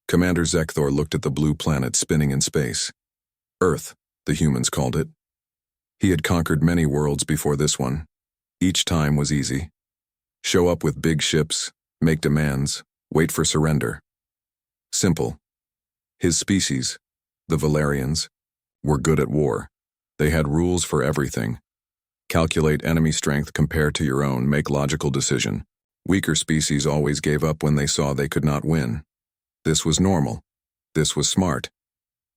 Commander Zekthor looked at the blue planet spinning in space. Earth, the humans called it. He had conquered many worlds before this one. Each time was easy. Show up with big ships, make demands, wait for surrender. Simple. His species, the Valerians, were good at war. They had rules for everything. Calculate enemy strength compared to your own, make logical decision. Weaker species always gave up when they saw they could not win. This was normal. This was smart.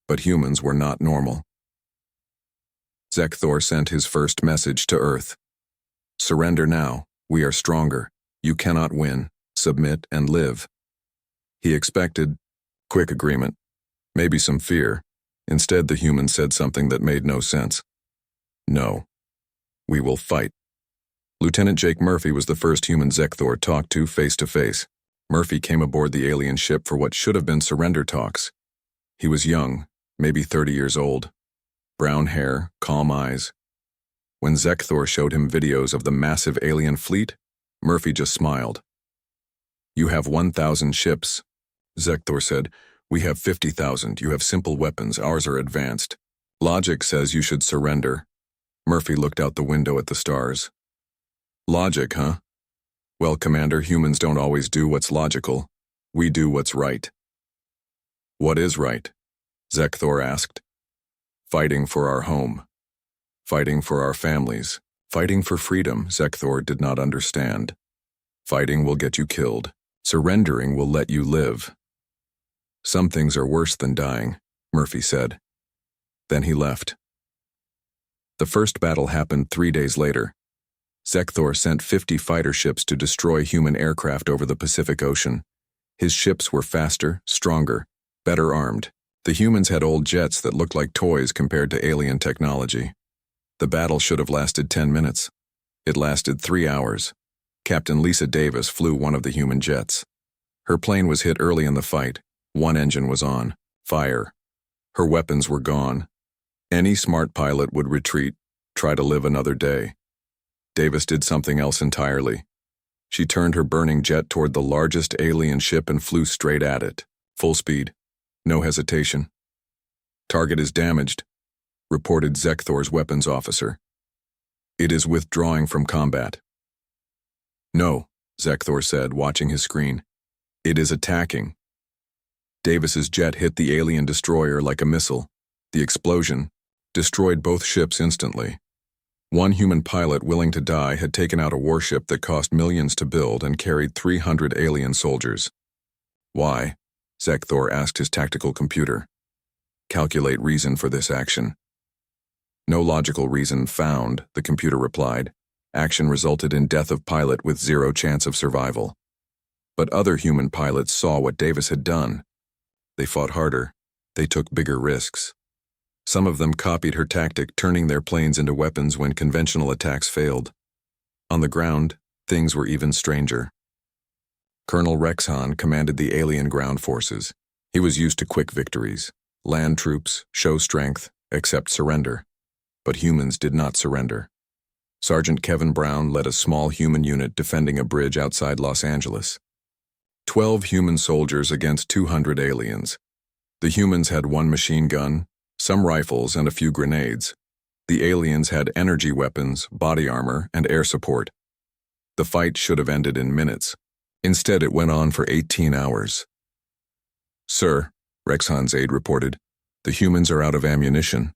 But humans were not normal. Zekthor sent his first message to Earth. Surrender now. We are stronger. You cannot win. Submit and live. He expected quick agreement, maybe some fear. Instead, the humans said something that made no sense. No. We will fight. Lieutenant Jake Murphy was the first human Zekthor talked to face-to-face. Murphy came aboard the alien ship for what should have been surrender talks. He was young, maybe 30 years old. Brown hair, calm eyes. When Zekthor showed him videos of the massive alien fleet, Murphy just smiled. You have 1,000 ships, Zekthor said. We have 50,000. You have simple weapons. Ours are advanced. Logic says you should surrender. Murphy looked out the window at the stars. Logic, huh? Well, Commander, humans don't always do what's logical. We do what's right. What is right? Zekthor asked. Fighting for our home. Fighting for our families. Fighting for freedom, Zekthor did not understand. Fighting will get you killed. Surrendering will let you live. Some things are worse than dying, Murphy said. Then he left. The first battle happened 3 days later. Zekthor sent 50 fighter ships to destroy human aircraft over the Pacific Ocean. His ships were faster, stronger, better armed. The humans had old jets that looked like toys compared to alien technology. The battle should have lasted 10 minutes. It lasted 3 hours. Captain Lisa Davis flew one of the human jets. Her plane was hit early in the fight. One engine was on fire. Her weapons were gone. Any smart pilot would retreat, try to live another day. Davis did something else entirely. She turned her burning jet toward the largest alien ship and flew straight at it. Full speed. No hesitation. Target is damaged, reported Zekthor's weapons officer. It is withdrawing from combat. No, Zekthor said, watching his screen. It is attacking. Davis's jet hit the alien destroyer like a missile. The explosion destroyed both ships instantly. One human pilot willing to die had taken out a warship that cost millions to build and carried 300 alien soldiers. Why? Zekthor asked his tactical computer. Calculate reason for this action. No logical reason found, the computer replied. Action resulted in death of pilot with 0 chance of survival. But other human pilots saw what Davis had done. They fought harder. They took bigger risks. Some of them copied her tactic, turning their planes into weapons when conventional attacks failed. On the ground, things were even stranger. Colonel Rex Hahn commanded the alien ground forces. He was used to quick victories. Land troops, show strength, accept surrender. But humans did not surrender. Sergeant Kevin Brown led a small human unit defending a bridge outside Los Angeles. 12 human soldiers against 200 aliens. The humans had 1 machine gun, some rifles, and a few grenades. The aliens had energy weapons, body armor, and air support. The fight should have ended in minutes. Instead, it went on for 18 hours. Sir, Rex Hahn's aide reported, the humans are out of ammunition.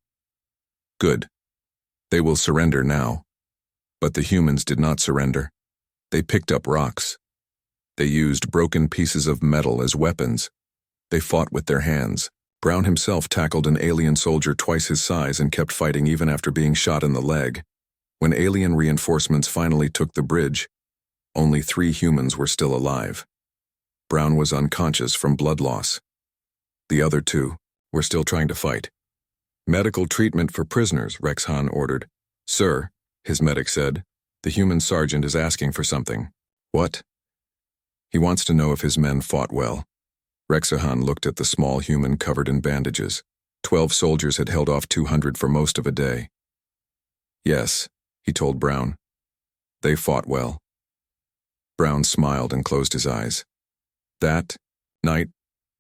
Good. They will surrender now. But the humans did not surrender. They picked up rocks. They used broken pieces of metal as weapons. They fought with their hands. Brown himself tackled an alien soldier twice his size and kept fighting even after being shot in the leg. When alien reinforcements finally took the bridge, only 3 humans were still alive. Brown was unconscious from blood loss. The other 2 were still trying to fight. Medical treatment for prisoners, Rex Hahn ordered. Sir, his medic said, the human sergeant is asking for something. What? He wants to know if his men fought well. Rex Hahn looked at the small human covered in bandages. 12 soldiers had held off 200 for most of a day. Yes, he told Brown. They fought well. Brown smiled and closed his eyes. That night,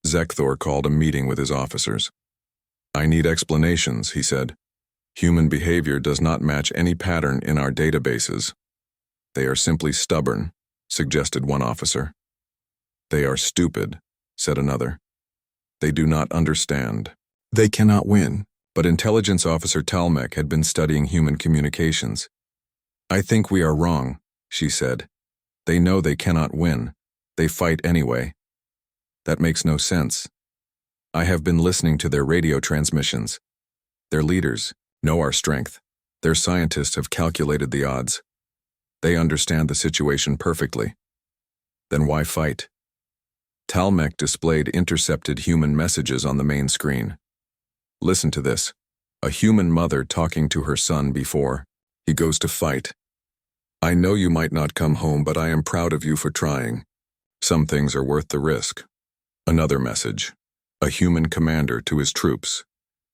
Zekthor called a meeting with his officers. "I need explanations," he said. "Human behavior does not match any pattern in our databases." "They are simply stubborn," suggested one officer. "They are stupid," said another. "They do not understand. They cannot win." But Intelligence Officer Talmec had been studying human communications. "I think we are wrong," she said. "They know they cannot win. They fight anyway." "That makes no sense. I have been listening to their radio transmissions. Their leaders know our strength. Their scientists have calculated the odds. They understand the situation perfectly. Then why fight?" Talmec displayed intercepted human messages on the main screen. "Listen to this. A human mother talking to her son before he goes to fight. I know you might not come home, but I am proud of you for trying. Some things are worth the risk." Another message. A human commander to his troops.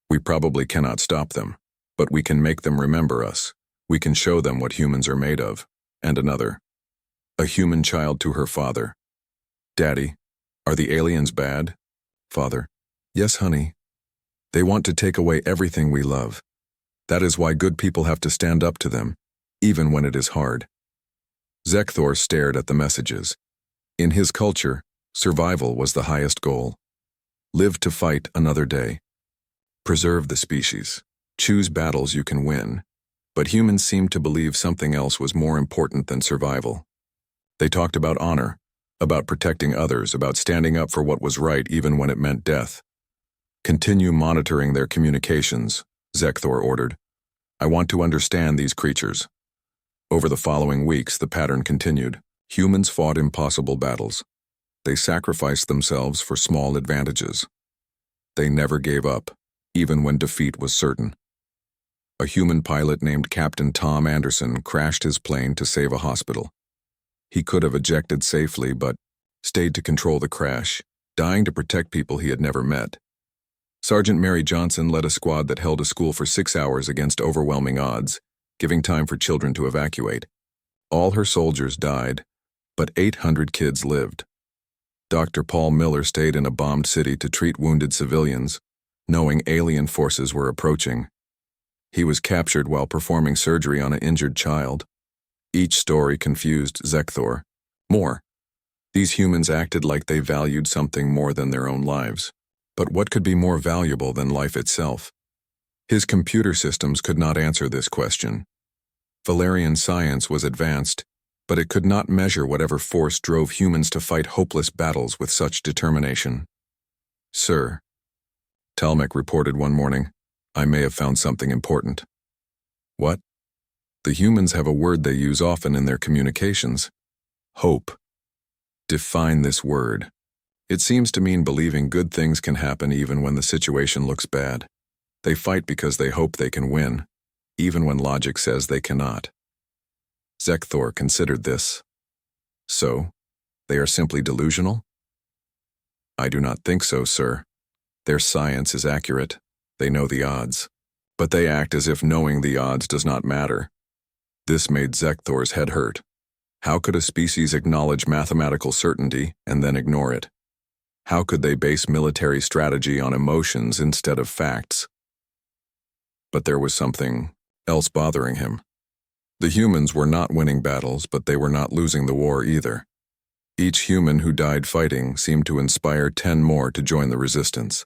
"We probably cannot stop them, but we can make them remember us. We can show them what humans are made of." And another. A human child to her father. "Daddy, are the aliens bad?" Father. "Yes, honey. They want to take away everything we love. That is why good people have to stand up to them, even when it is hard." Zekthor stared at the messages. In his culture, survival was the highest goal. Live to fight another day. Preserve the species. Choose battles you can win. But humans seemed to believe something else was more important than survival. They talked about honor, about protecting others, about standing up for what was right even when it meant death. "Continue monitoring their communications," Zekthor ordered. "I want to understand these creatures." Over the following weeks, the pattern continued. Humans fought impossible battles. They sacrificed themselves for small advantages. They never gave up, even when defeat was certain. A human pilot named Captain Tom Anderson crashed his plane to save a hospital. He could have ejected safely, but stayed to control the crash, dying to protect people he had never met. Sergeant Mary Johnson led a squad that held a school for 6 hours against overwhelming odds, giving time for children to evacuate. All her soldiers died, but 800 kids lived. Dr. Paul Miller stayed in a bombed city to treat wounded civilians, knowing alien forces were approaching. He was captured while performing surgery on an injured child. Each story confused Zekthor. More. These humans acted like they valued something more than their own lives. But what could be more valuable than life itself? His computer systems could not answer this question. Valerian science was advanced, but it could not measure whatever force drove humans to fight hopeless battles with such determination. "Sir," Talmec reported one morning, "I may have found something important." "What?" "The humans have a word they use often in their communications. Hope." "Define this word." "It seems to mean believing good things can happen even when the situation looks bad. They fight because they hope they can win, even when logic says they cannot." Zekthor considered this. "So, they are simply delusional?" "I do not think so, sir. Their science is accurate. They know the odds. But they act as if knowing the odds does not matter." This made Zekthor's head hurt. How could a species acknowledge mathematical certainty and then ignore it? How could they base military strategy on emotions instead of facts? But there was something else bothering him. The humans were not winning battles, but they were not losing the war either. Each human who died fighting seemed to inspire 10 more to join the resistance.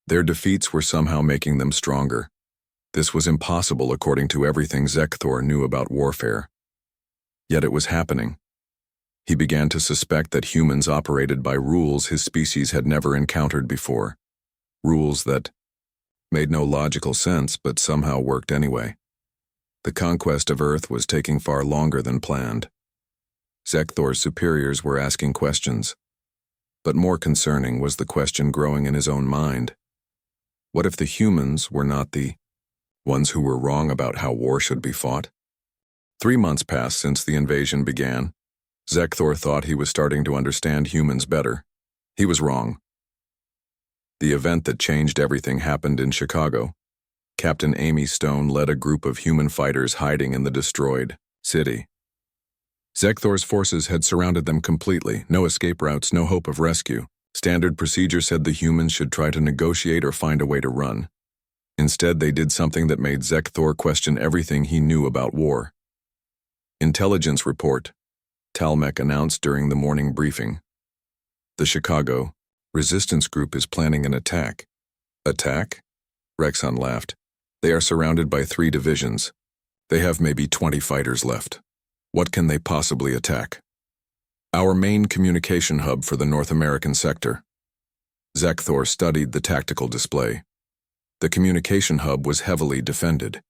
Their defeats were somehow making them stronger. This was impossible according to everything Zekthor knew about warfare. Yet it was happening. He began to suspect that humans operated by rules his species had never encountered before. Rules that made no logical sense but somehow worked anyway. The conquest of Earth was taking far longer than planned. Zekthor's superiors were asking questions. But more concerning was the question growing in his own mind. What if the humans were not the ones who were wrong about how war should be fought? 3 months passed since the invasion began. Zekthor thought he was starting to understand humans better. He was wrong. The event that changed everything happened in Chicago. Captain Amy Stone led a group of human fighters hiding in the destroyed city. Zekthor's forces had surrounded them completely, no escape routes, no hope of rescue. Standard procedure said the humans should try to negotiate or find a way to run. Instead, they did something that made Zekthor question everything he knew about war. Intelligence report, Talmec announced during the morning briefing. The Chicago resistance group is planning an attack. Attack? Rexon laughed. They are surrounded by 3 divisions. They have maybe 20 fighters left. What can they possibly attack? Our main communication hub for the North American sector. Zekthor studied the tactical display. The communication hub was heavily defended.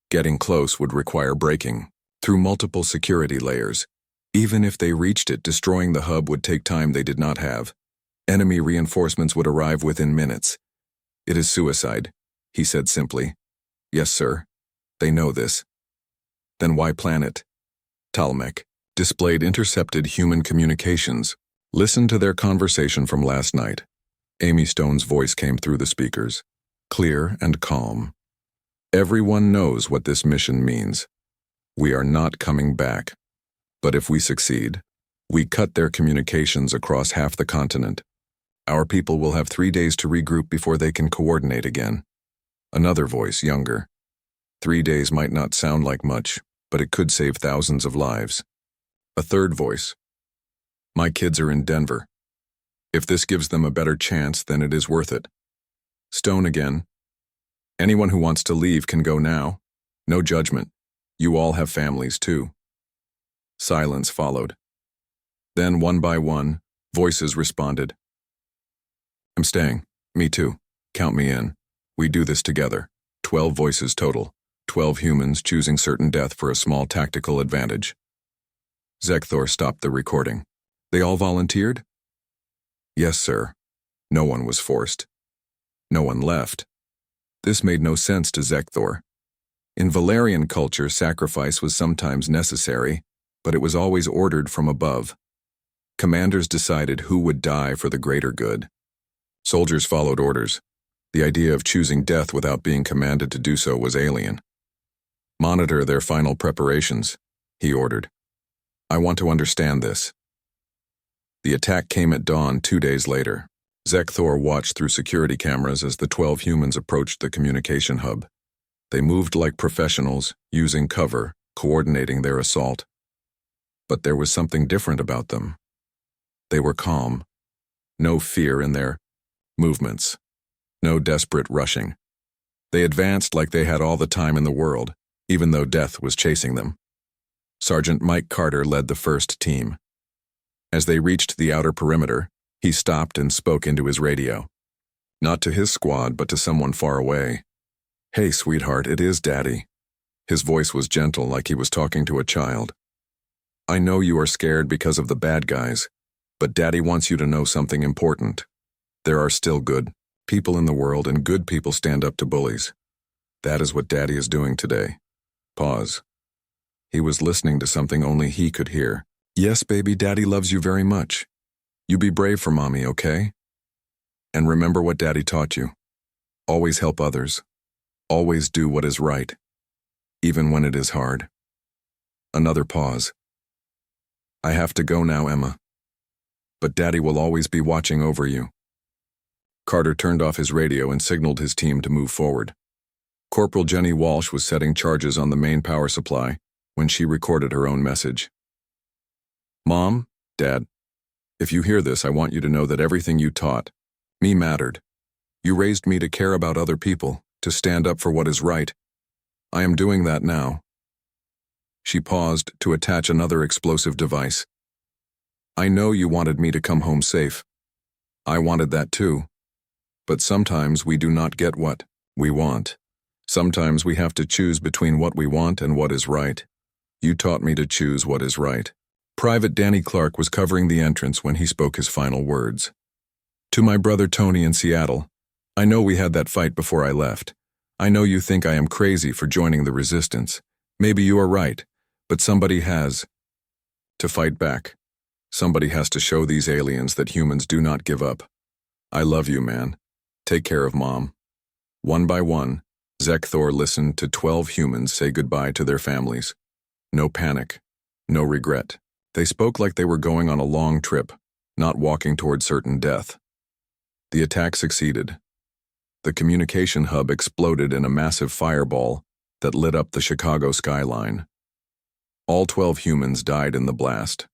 Getting close would require breaking through multiple security layers. Even if they reached it, destroying the hub would take time they did not have. Enemy reinforcements would arrive within minutes. It is suicide, he said simply. Yes, sir. They know this. Then why plan it? Talmec displayed intercepted human communications. Listen to their conversation from last night. Amy Stone's voice came through the speakers, clear and calm. Everyone knows what this mission means. We are not coming back. But if we succeed, we cut their communications across half the continent. Our people will have 3 days to regroup before they can coordinate again. Another voice, younger. 3 days might not sound like much, but it could save thousands of lives. A third voice. My kids are in Denver. If this gives them a better chance, then it is worth it. Stone again. Anyone who wants to leave can go now. No judgment. You all have families too. Silence followed. Then, one by one, voices responded. I'm staying. Me too. Count me in. We do this together. 12 voices total. 12 humans choosing certain death for a small tactical advantage. Zekthor stopped the recording. They all volunteered? Yes, sir. No one was forced. No one left. This made no sense to Zekthor. In Valerian culture, sacrifice was sometimes necessary, but it was always ordered from above. Commanders decided who would die for the greater good. Soldiers followed orders. The idea of choosing death without being commanded to do so was alien. Monitor their final preparations, he ordered. I want to understand this. The attack came at dawn 2 days later. Zekthor watched through security cameras as the 12 humans approached the communication hub. They moved like professionals, using cover, coordinating their assault. But there was something different about them. They were calm. No fear in their movements. No desperate rushing. They advanced like they had all the time in the world, even though death was chasing them. Sergeant Mike Carter led the first team. As they reached the outer perimeter, he stopped and spoke into his radio. Not to his squad, but to someone far away. Hey, sweetheart, it is Daddy. His voice was gentle, like he was talking to a child. I know you are scared because of the bad guys, but Daddy wants you to know something important. There are still good people in the world, and good people stand up to bullies. That is what Daddy is doing today. Pause. He was listening to something only he could hear. Yes, baby, Daddy loves you very much. You be brave for Mommy, okay? And remember what Daddy taught you. Always help others. Always do what is right, even when it is hard. Another pause. I have to go now, Emma. But Daddy will always be watching over you. Carter turned off his radio and signaled his team to move forward. Corporal Jenny Walsh was setting charges on the main power supply when she recorded her own message. Mom, Dad, if you hear this, I want you to know that everything you taught me mattered. You raised me to care about other people, to stand up for what is right. I am doing that now. She paused to attach another explosive device. I know you wanted me to come home safe. I wanted that too. But sometimes we do not get what we want. Sometimes we have to choose between what we want and what is right. You taught me to choose what is right. Private Danny Clark was covering the entrance when he spoke his final words. To my brother Tony in Seattle, I know we had that fight before I left. I know you think I am crazy for joining the resistance. Maybe you are right, but somebody has to fight back. Somebody has to show these aliens that humans do not give up. I love you, man. Take care of Mom. One by one, Zekthor listened to 12 humans say goodbye to their families. No panic, no regret. They spoke like they were going on a long trip, not walking toward certain death. The attack succeeded. The communication hub exploded in a massive fireball that lit up the Chicago skyline. All 12 humans died in the blast.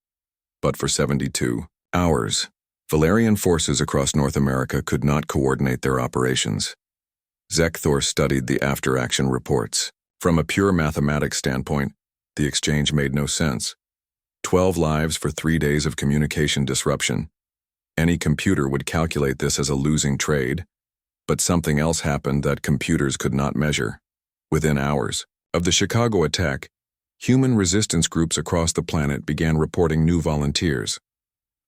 But for 72 hours, Valerian forces across North America could not coordinate their operations. Zekthor studied the after-action reports. From a pure mathematics standpoint, the exchange made no sense. 12 lives for 3 days of communication disruption. Any computer would calculate this as a losing trade, but something else happened that computers could not measure. Within hours of the Chicago attack, human resistance groups across the planet began reporting new volunteers.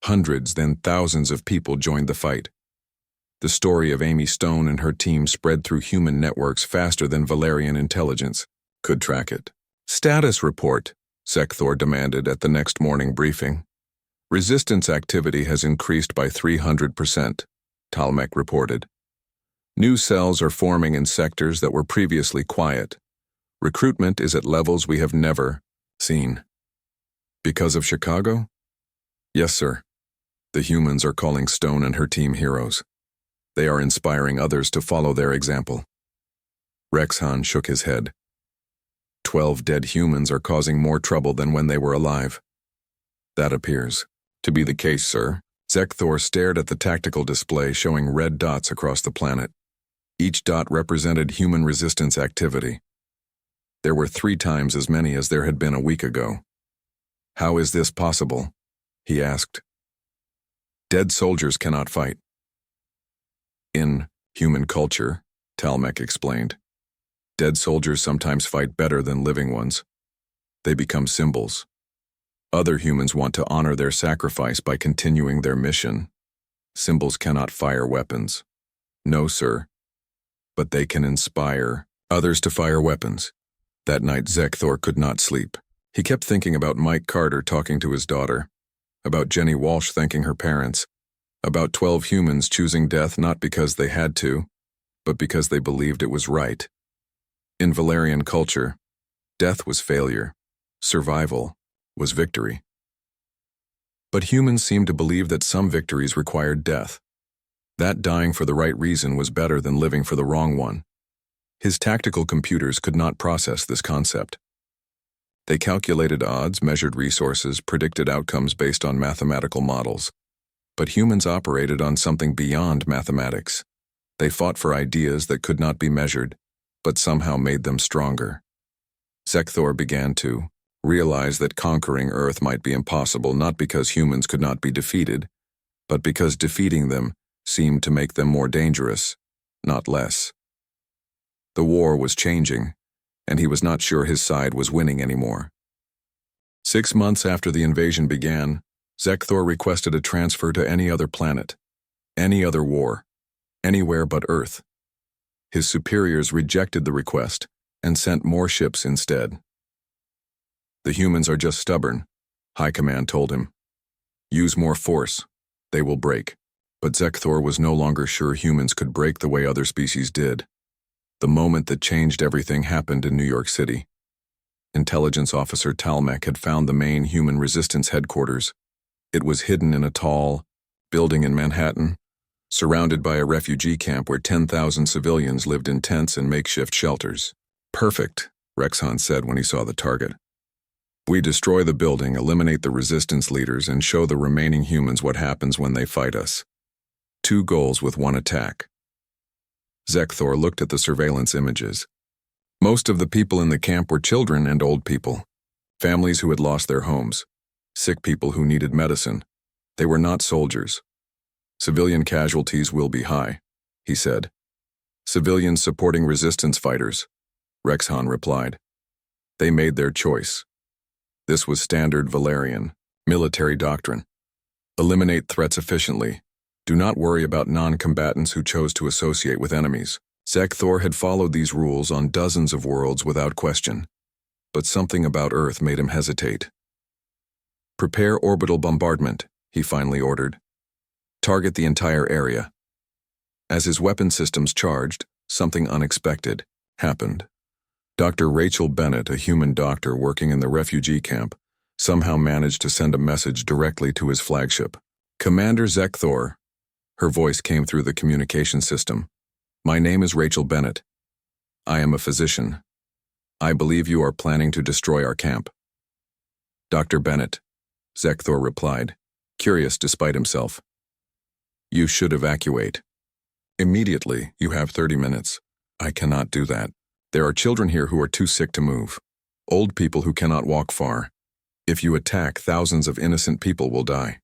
Hundreds, then thousands of people joined the fight. The story of Amy Stone and her team spread through human networks faster than Valerian intelligence could track it. Status report, Zekthor demanded at the next morning briefing. Resistance activity has increased by 300%, Talmec reported. New cells are forming in sectors that were previously quiet. Recruitment is at levels we have never seen. Because of Chicago? Yes, sir. The humans are calling Stone and her team heroes. They are inspiring others to follow their example. Rexhan shook his head. 12 dead humans are causing more trouble than when they were alive. That appears to be the case, sir. Zekthor stared at the tactical display showing red dots across the planet. Each dot represented human resistance activity. There were 3 times as many as there had been a week ago. How is this possible? He asked. Dead soldiers cannot fight. In human culture, Talmec explained, dead soldiers sometimes fight better than living ones. They become symbols. Other humans want to honor their sacrifice by continuing their mission. Symbols cannot fire weapons. No, sir. But they can inspire others to fire weapons. That night, Zekthor could not sleep. He kept thinking about Mike Carter talking to his daughter, about Jenny Walsh thanking her parents, about 12 humans choosing death not because they had to, but because they believed it was right. In Valerian culture, death was failure. Survival was victory. But humans seemed to believe that some victories required death. That dying for the right reason was better than living for the wrong one. His tactical computers could not process this concept. They calculated odds, measured resources, predicted outcomes based on mathematical models. But humans operated on something beyond mathematics. They fought for ideas that could not be measured, but somehow made them stronger. Zekthor began to realize that conquering Earth might be impossible not because humans could not be defeated, but because defeating them seemed to make them more dangerous, not less. The war was changing, and he was not sure his side was winning anymore. 6 months after the invasion began, Zekthor requested a transfer to any other planet, any other war, anywhere but Earth. His superiors rejected the request and sent more ships instead. The humans are just stubborn, High Command told him. Use more force, they will break. But Zekthor was no longer sure humans could break the way other species did. The moment that changed everything happened in New York City. Intelligence officer Talmec had found the main human resistance headquarters. It was hidden in a tall building in Manhattan, surrounded by a refugee camp where 10,000 civilians lived in tents and makeshift shelters. Perfect, Rexhan said when he saw the target. We destroy the building, eliminate the resistance leaders, and show the remaining humans what happens when they fight us. 2 goals with 1 attack. Zekthor looked at the surveillance images. Most of the people in the camp were children and old people, families who had lost their homes, sick people who needed medicine. They were not soldiers. Civilian casualties will be high, he said. Civilians supporting resistance fighters, Rexhan replied. They made their choice. This was standard Valerian military doctrine. Eliminate threats efficiently. Do not worry about non-combatants who chose to associate with enemies. Zekthor had followed these rules on dozens of worlds without question, but something about Earth made him hesitate. Prepare orbital bombardment, he finally ordered. Target the entire area. As his weapon systems charged, something unexpected happened. Dr. Rachel Bennett, a human doctor working in the refugee camp, somehow managed to send a message directly to his flagship. Commander Zekthor. Her voice came through the communication system. "My name is Rachel Bennett. I am a physician. I believe you are planning to destroy our camp." "Dr. Bennett," Zekthor replied, curious despite himself. "You should evacuate. Immediately, you have 30 minutes. I cannot do that. There are children here who are too sick to move. Old people who cannot walk far. If you attack, thousands of innocent people will die.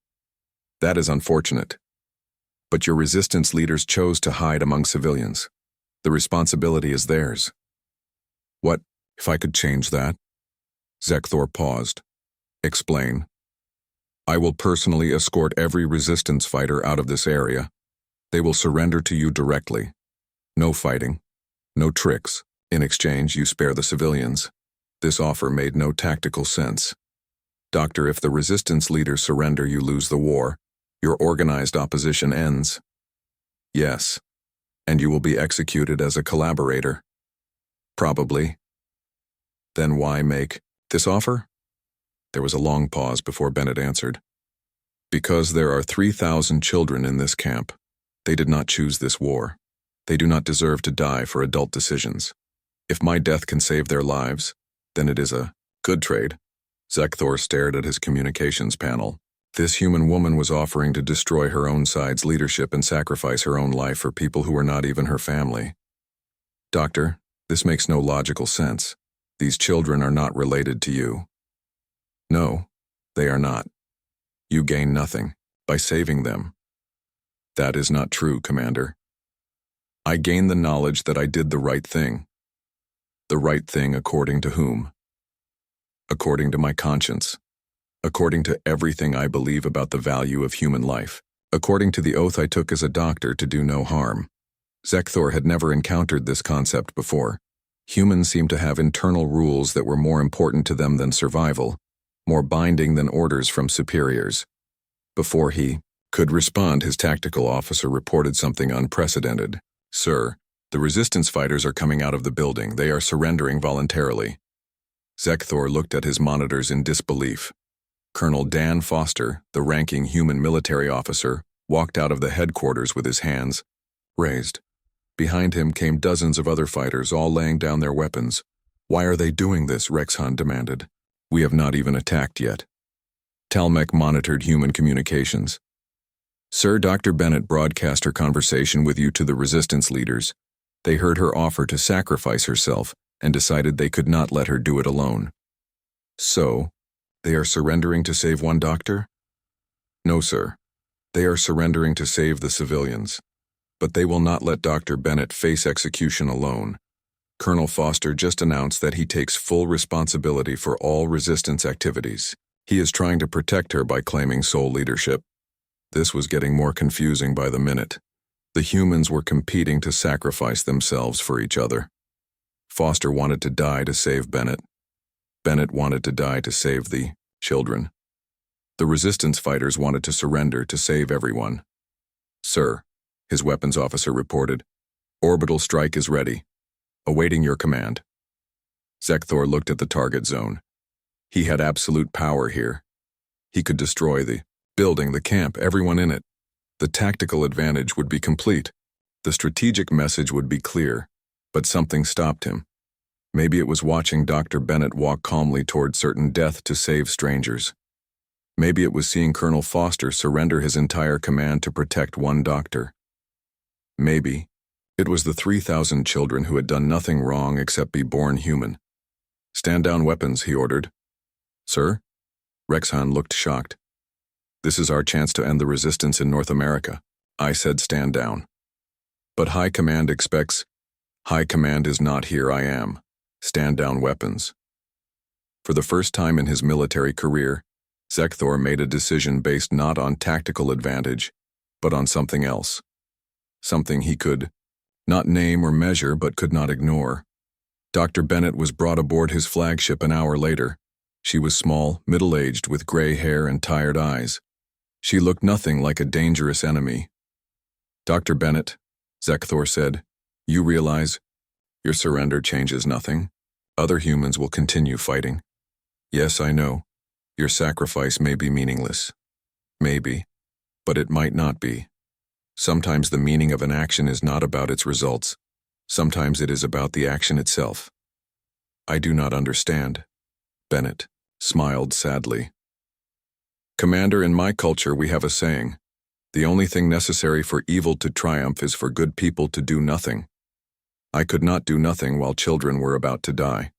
That is unfortunate. But your resistance leaders chose to hide among civilians. The responsibility is theirs." "What if I could change that?" Zekthor paused. "Explain." "I will personally escort every resistance fighter out of this area. They will surrender to you directly. No fighting. No tricks. In exchange, you spare the civilians." This offer made no tactical sense. "Doctor, if the resistance leaders surrender, you lose the war. Your organized opposition ends." "Yes. And you will be executed as a collaborator." "Probably." "Then why make this offer?" There was a long pause before Bennett answered. "Because there are 3,000 children in this camp. They did not choose this war. They do not deserve to die for adult decisions. If my death can save their lives, then it is a good trade." Zekthor stared at his communications panel. This human woman was offering to destroy her own side's leadership and sacrifice her own life for people who were not even her family. "Doctor, this makes no logical sense. These children are not related to you." "No, they are not. You gain nothing by saving them." "That is not true, Commander. I gain the knowledge that I did the right thing." "The right thing according to whom?" "According to my conscience. According to everything I believe about the value of human life. According to the oath I took as a doctor to do no harm." Zekthor had never encountered this concept before. Humans seemed to have internal rules that were more important to them than survival, more binding than orders from superiors. Before he could respond, his tactical officer reported something unprecedented. "Sir, the resistance fighters are coming out of the building. They are surrendering voluntarily." Zekthor looked at his monitors in disbelief. Colonel Dan Foster, the ranking human military officer, walked out of the headquarters with his hands raised. Behind him came dozens of other fighters, all laying down their weapons. "Why are they doing this?" Rexhan demanded. "We have not even attacked yet." Talmec monitored human communications. "Sir, Dr. Bennett broadcast her conversation with you to the resistance leaders. They heard her offer to sacrifice herself and decided they could not let her do it alone." "So, they are surrendering to save one doctor?" "No, sir. They are surrendering to save the civilians. But they will not let Dr. Bennett face execution alone. Colonel Foster just announced that he takes full responsibility for all resistance activities. He is trying to protect her by claiming sole leadership." This was getting more confusing by the minute. The humans were competing to sacrifice themselves for each other. Foster wanted to die to save Bennett. Bennett wanted to die to save the children. The resistance fighters wanted to surrender to save everyone. "Sir," his weapons officer reported, "orbital strike is ready. Awaiting your command." Zekthor looked at the target zone. He had absolute power here. He could destroy the building, the camp, everyone in it. The tactical advantage would be complete. The strategic message would be clear. But something stopped him. Maybe it was watching Dr. Bennett walk calmly toward certain death to save strangers. Maybe it was seeing Colonel Foster surrender his entire command to protect one doctor. Maybe it was the 3,000 children who had done nothing wrong except be born human. "Stand down weapons," he ordered. "Sir?" Rexhan looked shocked. "This is our chance to end the resistance in North America." I said stand down. "But High Command expects—" "High Command is not here, I am. Stand down weapons." For the first time in his military career, Zekthor made a decision based not on tactical advantage, but on something else. Something he could not name or measure but could not ignore. Dr. Bennett was brought aboard his flagship an hour later. She was small, middle-aged, with gray hair and tired eyes. She looked nothing like a dangerous enemy. "Dr. Bennett," Zekthor said, "you realize your surrender changes nothing. Other humans will continue fighting." "Yes, I know. Your sacrifice may be meaningless. Maybe, but it might not be." Sometimes the meaning of an action is not about its results. Sometimes it is about the action itself. I do not understand. Bennett smiled sadly. Commander, in my culture we have a saying. The only thing necessary for evil to triumph is for good people to do nothing. I could not do nothing while children were about to die.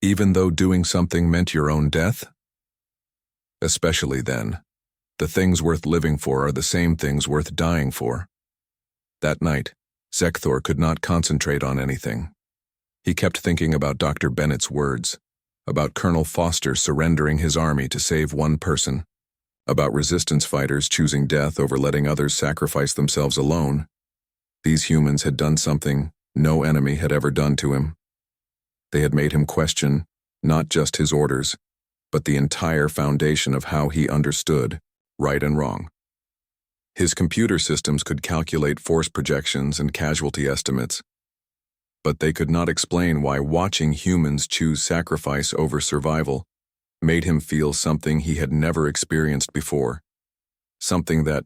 Even though doing something meant your own death? Especially then. The things worth living for are the same things worth dying for. That night, Zekthor could not concentrate on anything. He kept thinking about Dr. Bennett's words, about Colonel Foster surrendering his army to save one person, about resistance fighters choosing death over letting others sacrifice themselves alone. These humans had done something no enemy had ever done to him. They had made him question not just his orders, but the entire foundation of how he understood right and wrong. His computer systems could calculate force projections and casualty estimates, but they could not explain why watching humans choose sacrifice over survival made him feel something he had never experienced before, something that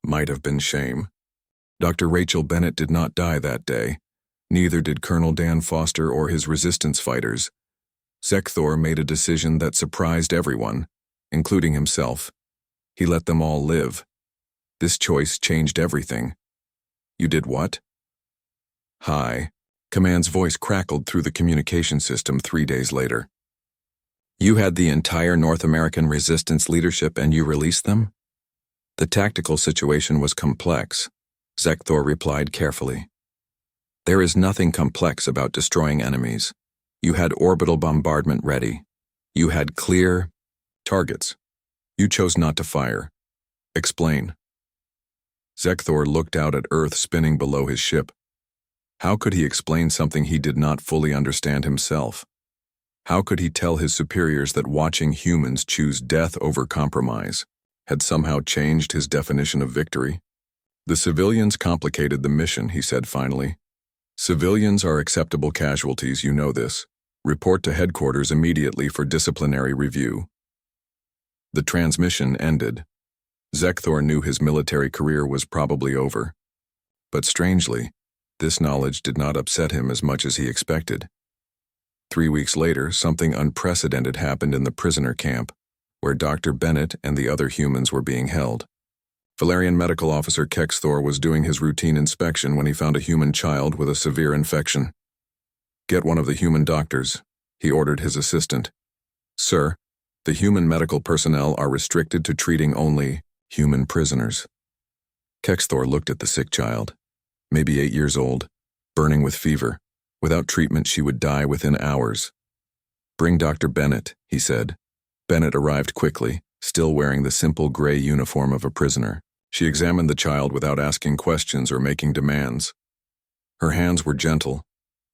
might have been shame. Dr. Rachel Bennett did not die that day. Neither did Colonel Dan Foster or his resistance fighters. Zekthor made a decision that surprised everyone, including himself. He let them all live. This choice changed everything. You did what? Hi. Command's voice crackled through the communication system 3 days later. You had the entire North American resistance leadership and you released them? The tactical situation was complex, Zekthor replied carefully. There is nothing complex about destroying enemies. You had orbital bombardment ready. You had clear targets. You chose not to fire. Explain. Zekthor looked out at Earth spinning below his ship. How could he explain something he did not fully understand himself? How could he tell his superiors that watching humans choose death over compromise had somehow changed his definition of victory? The civilians complicated the mission, he said finally. Civilians are acceptable casualties, you know this. Report to headquarters immediately for disciplinary review. The transmission ended. Zekthor knew his military career was probably over. But strangely, this knowledge did not upset him as much as he expected. 3 weeks later, something unprecedented happened in the prisoner camp, where Dr. Bennett and the other humans were being held. Valerian Medical Officer Kexthor was doing his routine inspection when he found a human child with a severe infection. Get one of the human doctors, he ordered his assistant. Sir, the human medical personnel are restricted to treating only human prisoners. Kexthor looked at the sick child, maybe 8 years old, burning with fever. Without treatment, she would die within hours. Bring Dr. Bennett, he said. Bennett arrived quickly, still wearing the simple gray uniform of a prisoner. She examined the child without asking questions or making demands. Her hands were gentle,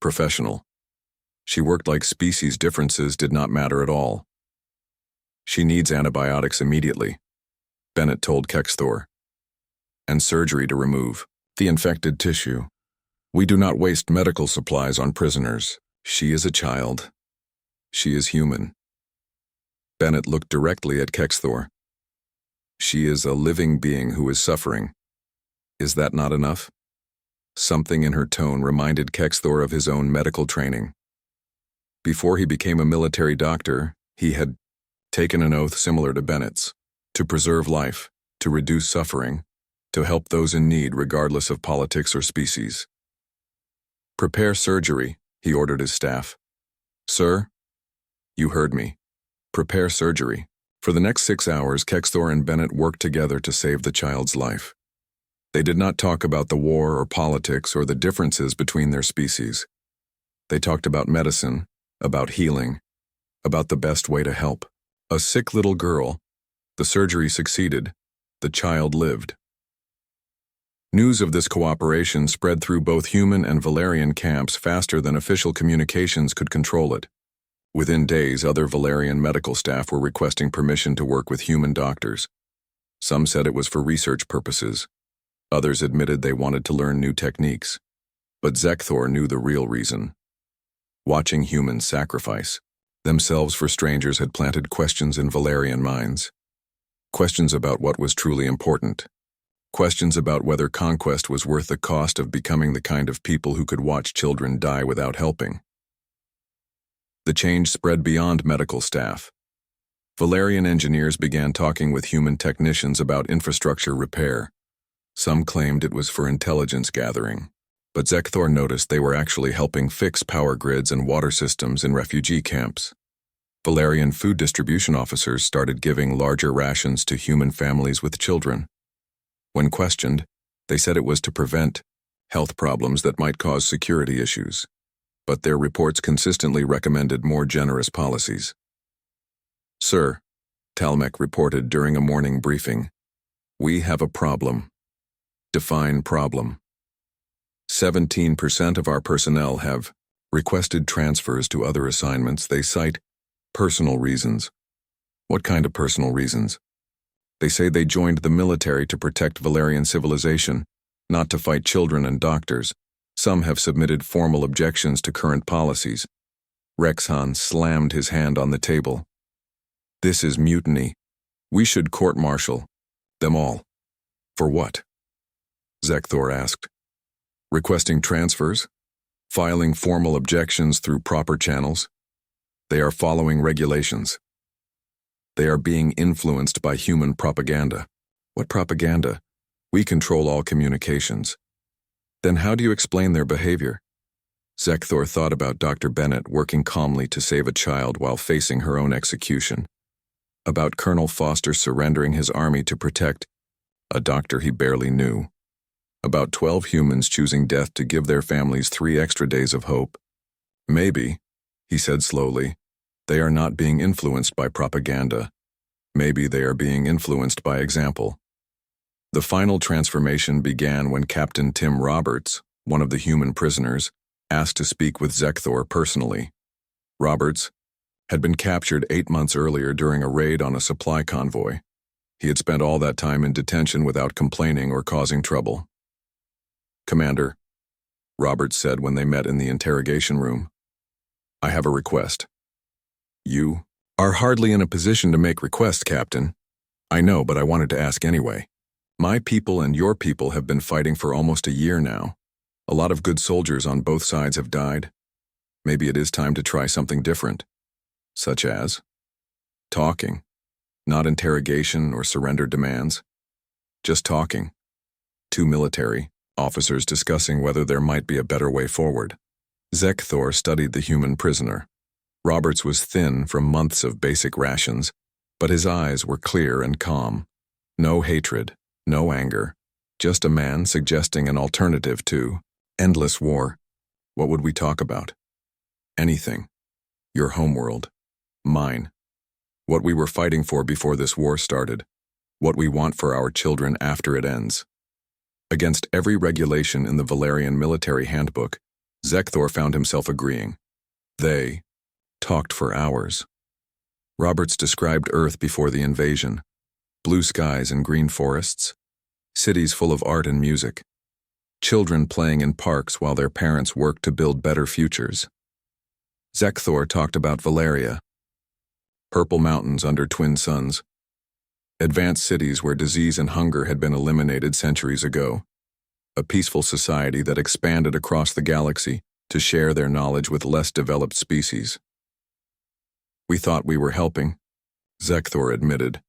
professional. She worked like species differences did not matter at all. She needs antibiotics immediately, Bennett told Kexthor, and surgery to remove the infected tissue. We do not waste medical supplies on prisoners. She is a child. She is human. Bennett looked directly at Kexthor. She is a living being who is suffering. Is that not enough? Something in her tone reminded Kexthor of his own medical training. Before he became a military doctor, he had taken an oath similar to Bennett's, to preserve life, to reduce suffering, to help those in need regardless of politics or species. Prepare surgery, he ordered his staff. Sir? You heard me. Prepare surgery. For the next 6 hours, Kexthor and Bennett worked together to save the child's life. They did not talk about the war or politics or the differences between their species. They talked about medicine, about healing, about the best way to help. A sick little girl. The surgery succeeded. The child lived. News of this cooperation spread through both human and Valerian camps faster than official communications could control it. Within days, other Valerian medical staff were requesting permission to work with human doctors. Some said it was for research purposes. Others admitted they wanted to learn new techniques. But Zekthor knew the real reason. Watching humans sacrifice themselves for strangers had planted questions in Valerian minds. Questions about what was truly important. Questions about whether conquest was worth the cost of becoming the kind of people who could watch children die without helping. The change spread beyond medical staff. Valerian engineers began talking with human technicians about infrastructure repair. Some claimed it was for intelligence gathering, but Zekthor noticed they were actually helping fix power grids and water systems in refugee camps. Valerian food distribution officers started giving larger rations to human families with children. When questioned, they said it was to prevent health problems that might cause security issues, but their reports consistently recommended more generous policies. "Sir," Talmec reported during a morning briefing, "we have a problem." Define problem. 17% of our personnel have requested transfers to other assignments. They cite personal reasons. What kind of personal reasons? They say they joined the military to protect Valerian civilization, not to fight children and doctors. Some have submitted formal objections to current policies. Rexhan slammed his hand on the table. "This is mutiny. We should court-martial them all." "For what?" Zekthor asked. "Requesting transfers? Filing formal objections through proper channels? They are following regulations. They are being influenced by human propaganda." "What propaganda? We control all communications." "Then how do you explain their behavior?" Zekthor thought about Dr. Bennett working calmly to save a child while facing her own execution. About Colonel Foster surrendering his army to protect a doctor he barely knew. About 12 humans choosing death to give their families 3 extra days of hope. "Maybe," he said slowly, "they are not being influenced by propaganda. Maybe they are being influenced by example." The final transformation began when Captain Tim Roberts, one of the human prisoners, asked to speak with Zekthor personally. Roberts had been captured 8 months earlier during a raid on a supply convoy. He had spent all that time in detention without complaining or causing trouble. "Commander," Roberts said when they met in the interrogation room, "I have a request." "You are hardly in a position to make requests, Captain." "I know, but I wanted to ask anyway. My people and your people have been fighting for almost a year now. A lot of good soldiers on both sides have died. Maybe it is time to try something different." "Such as?" "Talking. Not interrogation or surrender demands. Just talking. 2 military officers discussing whether there might be a better way forward." Zekthor studied the human prisoner. Roberts was thin from months of basic rations, but his eyes were clear and calm. No hatred, no anger, just a man suggesting an alternative to endless war. "What would we talk about?" "Anything. Your homeworld. Mine. What we were fighting for before this war started. What we want for our children after it ends." Against every regulation in the Valerian military handbook, Zekthor found himself agreeing. They talked for hours. Roberts described Earth before the invasion. Blue skies and green forests. Cities full of art and music. Children playing in parks while their parents worked to build better futures. Zekthor talked about Valeria. Purple mountains under twin suns. Advanced cities where disease and hunger had been eliminated centuries ago. A peaceful society that expanded across the galaxy to share their knowledge with less developed species. "We thought we were helping," Zekthor admitted.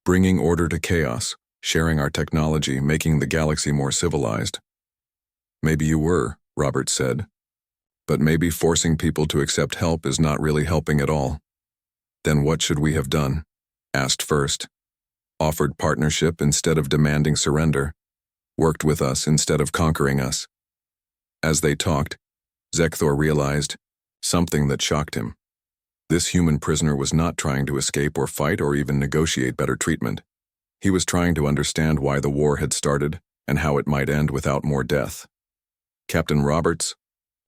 "Bringing order to chaos, sharing our technology, making the galaxy more civilized." "Maybe you were," Roberts said. "But maybe forcing people to accept help is not really helping at all." "Then what should we have done?" asked First. "Offered partnership instead of demanding surrender. Worked with us instead of conquering us." As they talked, Zekthor realized something that shocked him. This human prisoner was not trying to escape or fight or even negotiate better treatment. He was trying to understand why the war had started and how it might end without more death. "Captain Roberts,"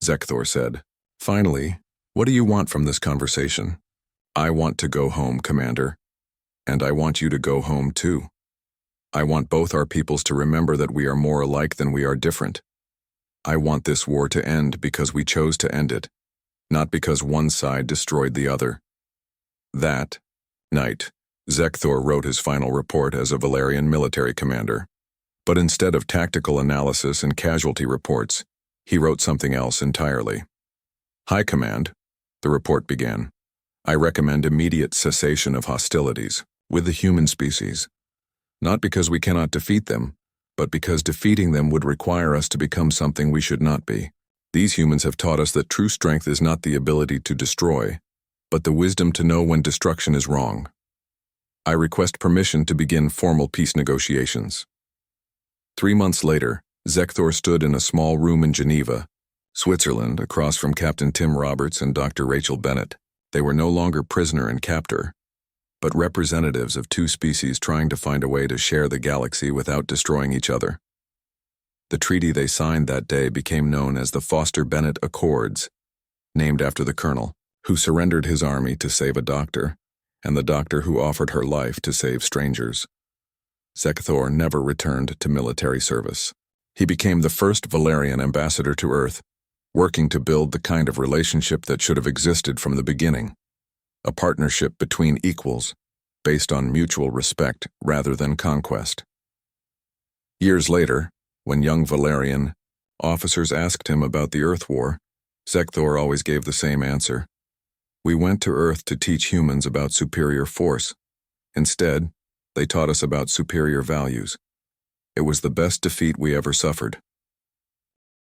Zekthor said, "finally, what do you want from this conversation?" "I want to go home, Commander. And I want you to go home too. I want both our peoples to remember that we are more alike than we are different. I want this war to end because we chose to end it, not because one side destroyed the other." That night, Zekthor wrote his final report as a Valerian military commander. But instead of tactical analysis and casualty reports, he wrote something else entirely. "High Command," the report began, "I recommend immediate cessation of hostilities with the human species, not because we cannot defeat them, but because defeating them would require us to become something we should not be. These humans have taught us that true strength is not the ability to destroy, but the wisdom to know when destruction is wrong. I request permission to begin formal peace negotiations." 3 months later, Zekthor stood in a small room in Geneva, Switzerland, across from Captain Tim Roberts and Dr. Rachel Bennett. They were no longer prisoner and captor, but representatives of two species trying to find a way to share the galaxy without destroying each other. The treaty they signed that day became known as the Foster-Bennett Accords, named after the colonel, who surrendered his army to save a doctor, and the doctor who offered her life to save strangers. Zekthor never returned to military service. He became the first Valerian ambassador to Earth, working to build the kind of relationship that should have existed from the beginning, a partnership between equals, based on mutual respect rather than conquest. Years later, when young Valerian officers asked him about the Earth War, Zekthor always gave the same answer. "We went to Earth to teach humans about superior force. Instead, they taught us about superior values. It was the best defeat we ever suffered."